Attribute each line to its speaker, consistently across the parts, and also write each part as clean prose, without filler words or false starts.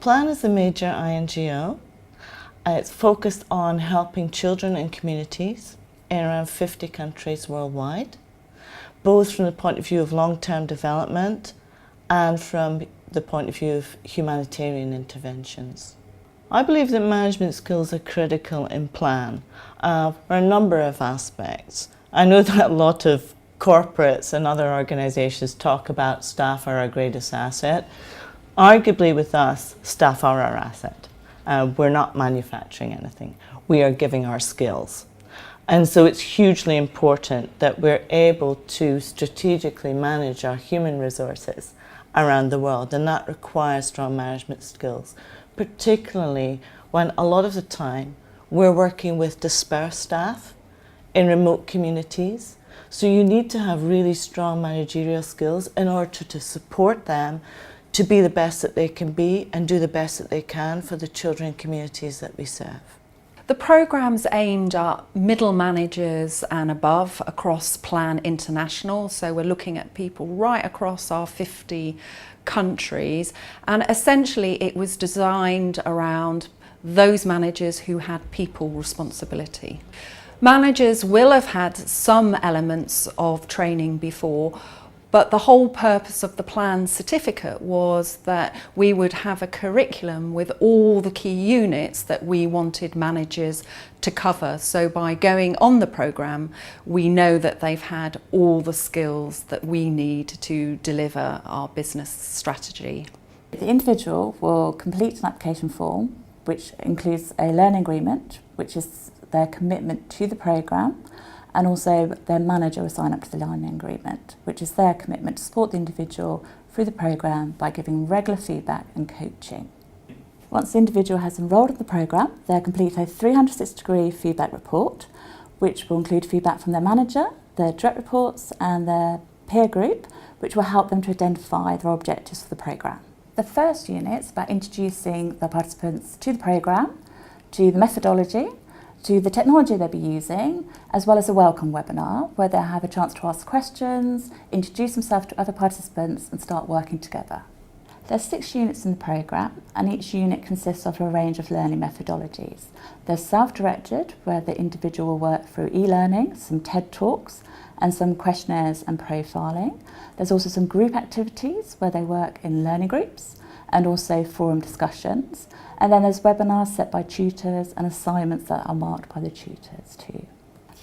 Speaker 1: Plan is a major INGO. It's focused on helping children and communities in around 50 countries worldwide, both from the point of view of long-term development and from the point of view of humanitarian interventions. I believe that management skills are critical in Plan for a number of aspects. I know that a lot of corporates and other organisations talk about staff are our greatest asset. Arguably with us, staff are our asset. We're not manufacturing anything. We are giving our skills. And so it's hugely important that we're able to strategically manage our human resources around the world, and that requires strong management skills, particularly when a lot of the time we're working with dispersed staff in remote communities. So you need to have really strong managerial skills in order to support them to be the best that they can be and do the best that they can for the children and communities that we serve.
Speaker 2: The programme's aimed at middle managers and above across Plan International, so we're looking at people right across our 50 countries, and essentially it was designed around those managers who had people responsibility. Managers will have had some elements of training before, but the whole purpose of the Plan certificate was that we would have a curriculum with all the key units that we wanted managers to cover. So by going on the programme, we know that they've had all the skills that we need to deliver our business strategy.
Speaker 3: The individual will complete an application form, which includes a learning agreement, which is their commitment to the programme, and also their manager will sign up to the learning agreement, which is their commitment to support the individual through the programme by giving regular feedback and coaching. Once the individual has enrolled in the programme, they'll complete a 360-degree feedback report, which will include feedback from their manager, their direct reports and their peer group, which will help them to identify their objectives for the programme. The first unit is about introducing the participants to the programme, to the methodology, to the technology they'll be using, as well as a welcome webinar where they'll have a chance to ask questions, introduce themselves to other participants and start working together. There's 6 units in the programme, and each unit consists of a range of learning methodologies. There's self-directed, where the individual will work through e-learning, some TED Talks and some questionnaires and profiling. There's also some group activities where they work in learning groups and also forum discussions. And then there's webinars set by tutors and assignments that are marked by the tutors too.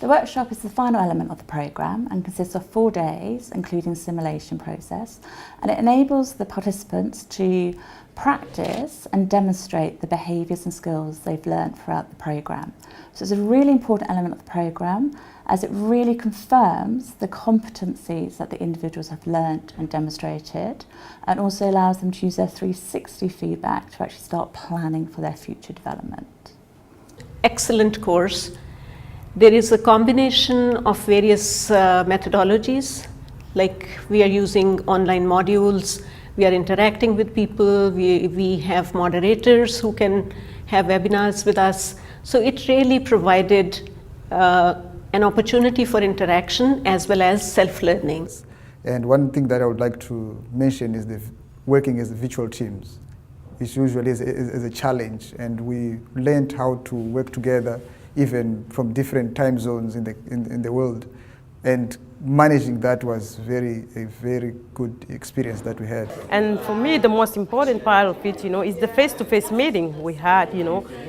Speaker 3: The workshop is the final element of the programme and consists of 4 days, including simulation process, and it enables the participants to practice and demonstrate the behaviours and skills they've learned throughout the programme. So it's a really important element of the programme, as it really confirms the competencies that the individuals have learnt and demonstrated, and also allows them to use their 360 feedback to actually start planning for their future development.
Speaker 4: Excellent course. There is a combination of various methodologies, like we are using online modules, we are interacting with people, we have moderators who can have webinars with us. So it really provided an opportunity for interaction as well as self-learning.
Speaker 5: And one thing that I would like to mention is the working as virtual teams. It usually is a challenge, and we learned how to work together even from different time zones in the world. And managing that was a very good experience that we had.
Speaker 6: And for me, the most important part of it, is the face-to-face meeting we had,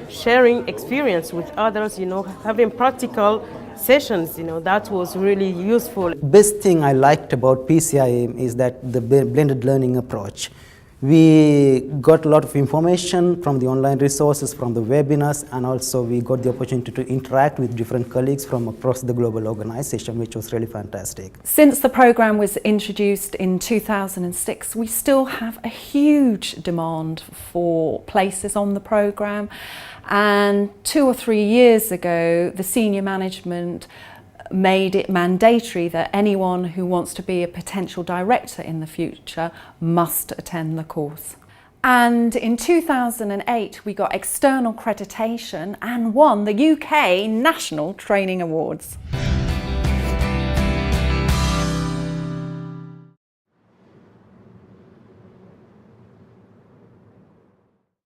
Speaker 6: sharing experience with others, having practical sessions, that was really useful.
Speaker 7: Best thing I liked about PCIM is that the blended learning approach. We got a lot of information from the online resources, from the webinars, and also we got the opportunity to interact with different colleagues from across the global organization, which was really fantastic.
Speaker 2: Since the programme was introduced in 2006, we still have a huge demand for places on the programme, and 2 or 3 years ago the senior management made it mandatory that anyone who wants to be a potential director in the future must attend the course. And in 2008 we got external accreditation and won the UK National Training Awards.